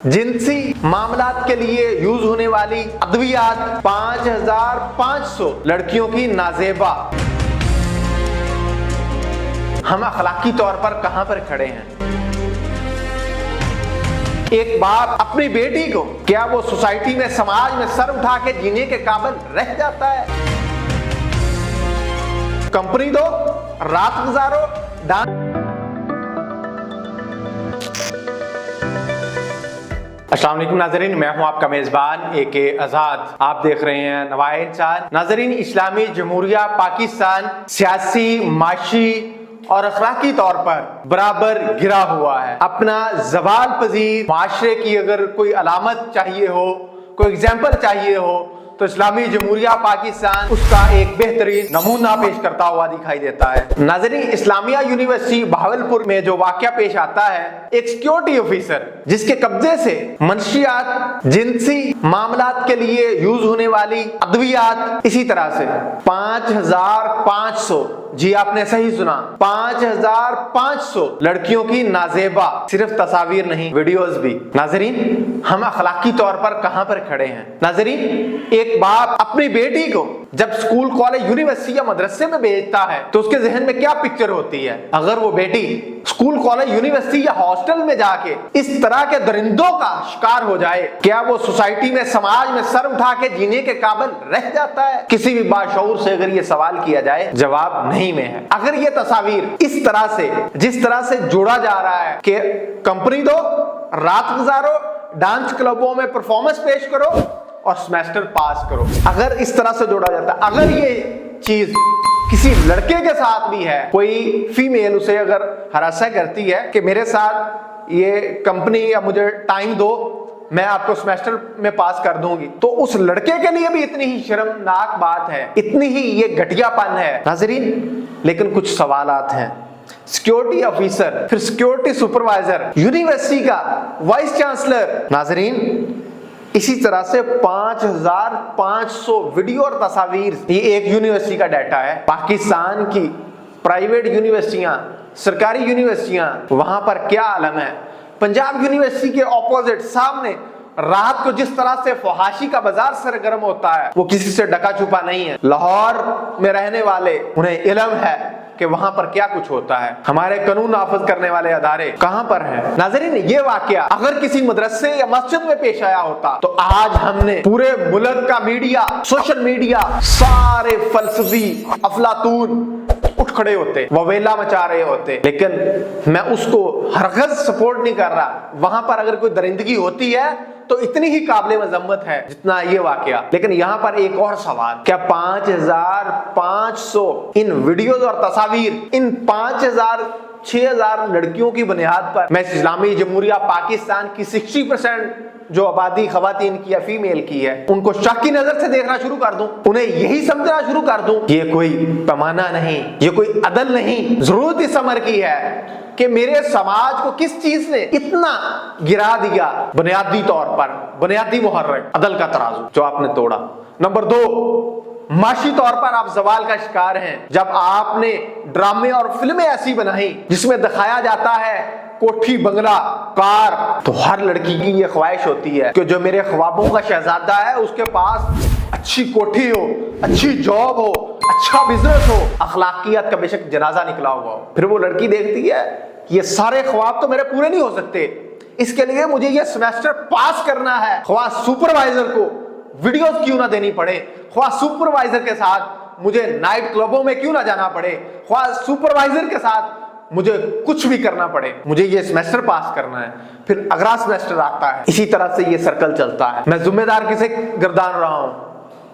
जिनसी मामलात के लिए यूज होने वाली अद्वियात 5500 लड़कियों की नाजेबा। हम अखलाकी तौर पर कहां पर खड़े हैं? एक बाप अपनी बेटी को क्या वो सोसाइटी में, समाज में सर उठा के जीने के काबिल रह जाता है? कंपनी दो, रात गुजारो, अस्सलाम वालेकुम नाज़रीन, मैं हूं आपका मेज़बान AK आज़ाद। आप देख रहे हैं नवाए इंसान। नाज़रीन, इस्लामी जमहूरिया पाकिस्तान सियासी, माशी और अखलाकी तौर पर बराबर गिरा हुआ है। अपना ज़वाल पजीर माशरे की अगर कोई अलामत चाहिए हो, कोई एग्जाम्पल चाहिए हो, तो इस्लामी जमहूरिया पाकिस्तान उसका एक बेहतरीन नमूना पेश करता हुआ दिखाई देता है। नाज़रीन, इस्लामिया यूनिवर्सिटी बहावलपुर में जो वाकया पेश आता है, एक सिक्योरिटी ऑफिसर जिसके कब्जे से मंशियात, जिनसी मामलात के लिए यूज होने वाली अद्वियात, इसी तरह से 5500, जी आपने सही सुना, 5500 लड़कियों की नाजेबा, सिर्फ तस्वीर नहीं, वीडियोस भी। नाज़रीन, हम अखलाकी तौर पर कहां पर खड़े हैं? नाज़रीन, एक बाप अपनी बेटी को जब स्कूल, कॉलेज, यूनिवर्सिटी या मदरसे में भेजता है तो उसके जहन में क्या पिक्चर होती है? अगर वो बेटी स्कूल, कॉलेज, यूनिवर्सिटी या हॉस्टल में जाके इस तरह के दरिंदों का शिकार हो जाए, क्या वो सोसाइटी में, समाज में सर उठा के जीने के काबिल रह जाता है? किसी भी बाशऊर से अगर ये सवाल किया जाए, जवाब नहीं में है। अगर ये तस्वीर इस तरह से, जिस तरह से जोड़ा जा रहा है कि कंपनी दो, रात गुजारो, डांस क्लबों में परफॉर्मेंस पेश करो और सेमेस्टर पास करो, अगर इस तरह से जोड़ा जाता है, अगर ये चीज किसी लड़के के साथ भी है, कोई फीमेल उसे अगर हरासा करती है कि मेरे साथ ये कंपनी या मुझे टाइम दो, मैं आपको सेमेस्टर में पास कर दूंगी, तो उस लड़के के लिए भी इतनी ही शर्मनाक बात है, इतनी ही ये घटियापन है। नाज़रीन, लेकिन कुछ सवालात हैं। सिक्योरिटी ऑफिसर, फिर सिक्योरिटी सुपरवाइजर, यूनिवर्सिटी का वाइस चांसलर। नाज़रीन, इसी तरह से 5500 वीडियो और तस्वीर, ये एक यूनिवर्सिटी का डाटा है। पाकिस्तान की प्राइवेट यूनिवर्सिटियां, सरकारी यूनिवर्सिटियां, वहां पर क्या आलम है? पंजाब यूनिवर्सिटी के ऑपोजिट सामने रात को जिस तरह से फहाशी का बाजार सरगर्म होता है, वो किसी से ढका छुपा नहीं है। लाहौर में रहने वाले उन्हें इल्म है कि वहां पर क्या कुछ होता है। हमारे कानून नाफिज करने वाले अदारे कहां पर हैं? नाज़रीन, ये वाकया अगर किसी मदरसे या मस्जिद में पेश आया होता तो आज हमने पूरे मुल्क का मीडिया, सोशल मीडिया, सारे फलसफी अफलातून उठ खड़े होते, ववेला मचा रहे होते। लेकिन मैं उसको हरगज सपोर्ट नहीं कर रहा। वहां पर अगर कोई दरिंदगी होती है तो इतनी ही काबिले मजम्मत है जितना ये वाकया। लेकिन यहाँ पर एक और सवाल, क्या 5500 इन वीडियोज और तस्वीर, इन 6000 लड़कियों की बुनियाद पर मैं इस्लामी जमहूरिया पाकिस्तान की 60% जो आबादी खवातीन की या फीमेल की है, उनको शक की नजर से देखना शुरू कर दूं, उन्हें यही समझना शुरू कर दूं? ये कोई पैमाना नहीं, ये कोई अदल नहीं। जरूरत इस अमर की है कि मेरे समाज को किस चीज ने इतना गिरा दिया, बुनियादी तौर पर, बुनियादी मुहर्रिक अदल का तराजू जो आपने तोड़ा। नंबर 2, माशी तौर पर आप सवाल का शिकार हैं जब आपने ड्रामे और फिल्में ऐसी बनाई जिसमें दिखाया जाता है कोठी, बंगला, कार। तो हर लड़की की ये ख्वाहिश होती है कि जो मेरे ख्वाबों का शहजादा है उसके पास अच्छी कोठी हो, अच्छी जॉब हो, अच्छा बिजनेस हो, अखलाकियत का बेशक जनाजा निकला हुआ हो। फिर वो लड़की देखती है ये सारे ख्वाब तो मेरे पूरे नहीं हो सकते, इसके लिए मुझे ये सेमेस्टर पास करना है। ख्वाह सुपरवाइजर को वीडियोस क्यों ना देनी पड़े, ख्वाह सुपरवाइजर के साथ मुझे नाइट क्लबों में क्यों ना जाना पड़े, ख्वाह सुपरवाइजर के साथ मुझे कुछ भी करना पड़े, मुझे ये सेमेस्टर पास करना है। फिर अगला सेमेस्टर आता है, इसी तरह से ये सर्कल चलता है। मैं जिम्मेदार किसे गर्दान रहा हूं?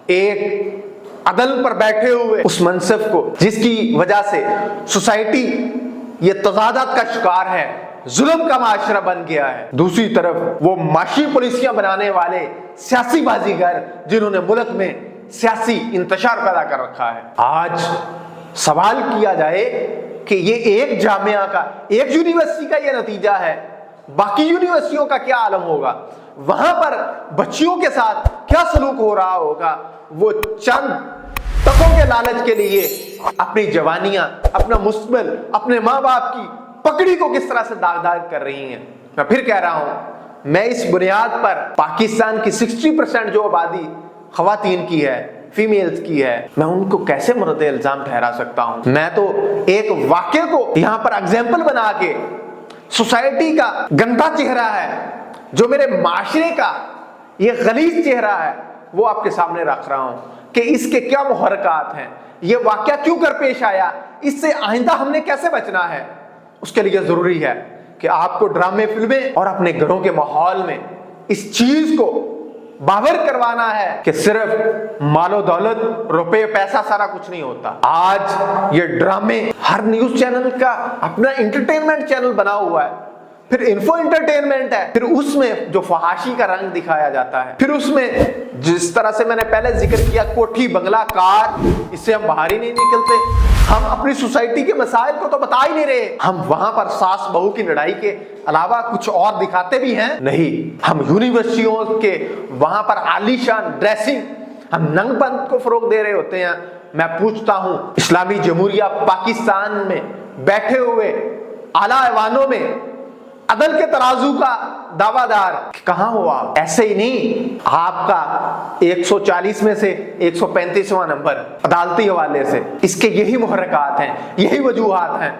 एक अदल पर बैठे हुए उस मनसब को जिसकी वजह से सोसाइटी ये तजादात का शिकार है, जुल्म का माशरा बन गया है। दूसरी तरफ वो माशी पॉलिसियां बनाने वाले सियासी बाजीगर जिन्होंने मुल्क में सियासी इंतशार पैदा कर रखा है। आज सवाल किया जाए कि ये एक जामिया का, एक यूनिवर्सिटी का ये नतीजा है, बाकी यूनिवर्सिटियों का क्या आलम होगा? वहां पर बच्चियों के साथ क्या सलूक हो रहा होगा? वो चंद तकों के लालच के लिए अपनी जवानियां, अपना मुस्तकबिल, अपने माँ बाप की पकड़ी को किस तरह से दाग दाग कर रही हैं। मैं फिर कह रहा हूं, मैं इस बुनियाद पर पाकिस्तान की 60% जो आबादी खवातीन की है, फीमेल्स की है, मैं उनको कैसे मुर्द इल्जाम ठहरा सकता हूं? मैं तो एक वाक्य को यहां पर एग्जाम्पल बना के सोसाइटी का गंदा चेहरा है, जो मेरे माशरे का ये गलीज चेहरा है, वो आपके सामने रख रहा हूं कि इसके क्या मुहरकात हैं, ये वाक्य क्यों कर पेश आया, इससे आइंदा हमने कैसे बचना है। उसके लिए जरूरी है कि आपको ड्रामे, फिल्में और अपने घरों के माहौल में इस चीज को बावर करवाना है कि सिर्फ मालो दौलत, रुपए, पैसा सारा कुछ नहीं होता। आज ये ड्रामे, हर न्यूज चैनल का अपना एंटरटेनमेंट चैनल बना हुआ है, फिर इन्फो एंटरटेनमेंट है, फिर उसमें जो फहाशी का रंग दिखाया जाता है, फिर उसमें जिस तरह से मैंने पहले जिक्र किया, कोठी, बंगला, कार, इससे हम बाहर ही नहीं निकलते। हम अपनी सोसाइटी के मसाइल को तो बता ही नहीं रहे, हम वहां पर सास बहू की लड़ाई के अलावा कुछ और दिखाते भी हैं नहीं। हम यूनिवर्सिटियों के वहां पर आलीशान ड्रेसिंग, हम नंगपंथ को फरोग दे रहे होते हैं। मैं पूछता हूं, इस्लामी जमहूरिया पाकिस्तान में बैठे हुए आला ऐवानों में अदल के तराजू का दावादार कहां हुआ? ऐसे ही नहीं, आपका 140 में से 135वां नंबर अदालती हवाले से, इसके यही मुहर्रकात हैं, यही वजूहात हैं।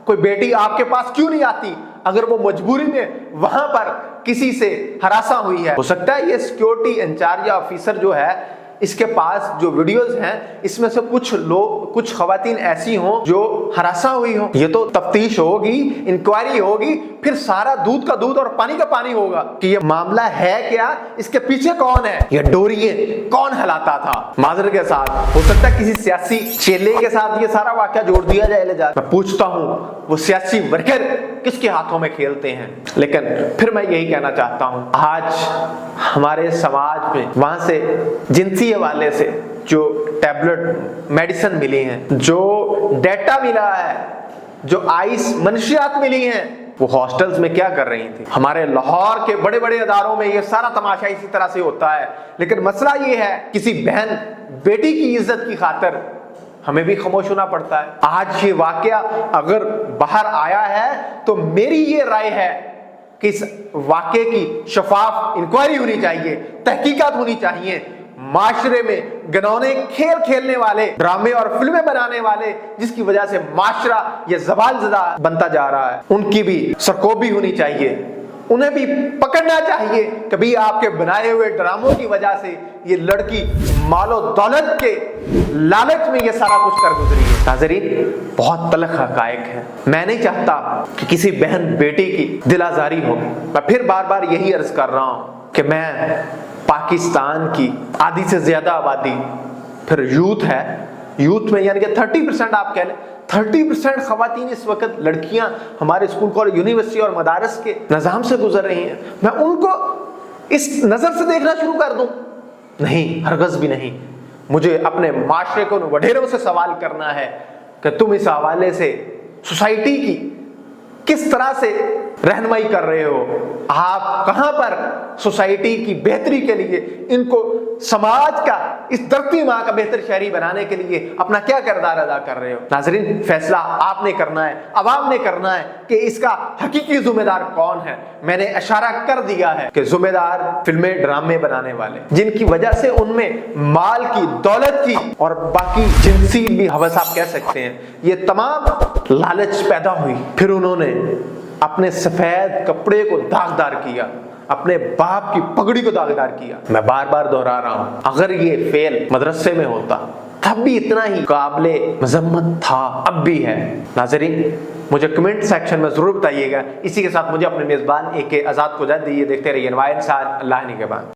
कोई बेटी आपके पास क्यों नहीं आती? अगर वो मजबूरी में वहां पर किसी से हरासा हुई है, हो सकता है ये सिक्योरिटी इंचार्ज या ऑफिसर जो है, इसके पास जो वीडियोस हैं, इसमें से कुछ लोग, कुछ खवातीन ऐसी हों जो हरासा हुई हो। ये तो तफ्तीश होगी, इंक्वायरी होगी, फिर सारा दूध का दूध और पानी का पानी होगा कि ये मामला है क्या, इसके पीछे कौन है, ये डोरिये कौन हिलाता था। माजर के साथ हो सकता है किसी सियासी चेले के साथ ये सारा वाकया जोड़ दिया जाए ले जा। मैं पूछता हूं, वो सियासी वर्कर किसके हाथों में खेलते हैं? लेकिन फिर मैं यही कहना चाहता हूं, आज हमारे समाज में वहां से जिनसी हवाले से जो टैबलेट मेडिसिन मिली हैं, जो डेटा मिला है, जो आइस मनशियात मिली हैं, वो हॉस्टल्स में क्या कर रही थी? हमारे लाहौर के बड़े बड़े अदारों में ये सारा तमाशा इसी तरह से होता है। लेकिन मसला ये है, किसी बहन बेटी की इज्जत की खातिर हमें भी खामोश होना पड़ता है। आज ये वाकया अगर बाहर आया है तो मेरी ये राय है कि इस वाकये की शफाफ इंक्वायरी होनी चाहिए, तहकीकात होनी चाहिए। माशरे में घिनौने खेल खेलने वाले, ड्रामे और फिल्में बनाने वाले, जिसकी वजह से माशरा ये ज़वालज़दा बनता जा रहा है, उनकी भी सरकोबी होनी चाहिए, उन्हें भी पकड़ना चाहिए। कभी आपके बनाए हुए ड्रामों की वजह से ये लड़की मालो दौलत के लालच में ये सारा कुछ कर गुजरी है। नाज़रीन, बहुत तल्ख हक़ाइक़ है। मैं नहीं चाहता कि किसी बहन बेटी की दिल आज़ारी हो। मैं फिर बार बार यही अर्ज कर रहा हूँ कि मैं पाकिस्तान की आधी से ज्यादा आबादी, फिर यूथ है, यूथ में यानी कि 30% आप कह लें, 30% खवातीन इस वक्त लड़कियां हमारे स्कूल, कॉलेज, यूनिवर्सिटी और मदारस के निज़ाम से गुजर रही हैं। मैं उनको इस नज़र से देखना शुरू कर दूं? नहीं, हरगज़ भी नहीं। मुझे अपने माशरे को वडेरों से सवाल करना है कि तुम इस हवाले से सोसाइटी की किस तरह से रहनुमाई कर रहे हो, आप कहां पर सोसाइटी की बेहतरी के लिए, इनको समाज का, इस धरती माँ का बेहतर शहरी बनाने के लिए अपना क्या किरदार अदा कर रहे हो। नाजरीन, फैसला आपने करना है, अवाम ने करना है कि इसका हकीकी जिम्मेदार कौन है। मैंने इशारा कर दिया है कि जिम्मेदार फिल्में, ड्रामे बनाने वाले, जिनकी वजह से उनमें माल की, दौलत की और बाकी जिनसी भी हवस आप कह सकते हैं, ये तमाम लालच पैदा हुई, फिर उन्होंने अपने सफेद कपड़े को दागदार किया, अपने बाप की पगड़ी को दागदार किया। मैं बार बार दोहरा रहा हूं, अगर ये फेल मदरसे में होता तब भी इतना ही काबिले मजम्मत था, अब भी है। नाजरीन, मुझे कमेंट सेक्शन में जरूर बताइएगा। इसी के साथ मुझे अपने मेजबान AK आजाद को इजाजत दीजिए। देखते रहिए नवाए इंसान, अल्लाह निगहबान।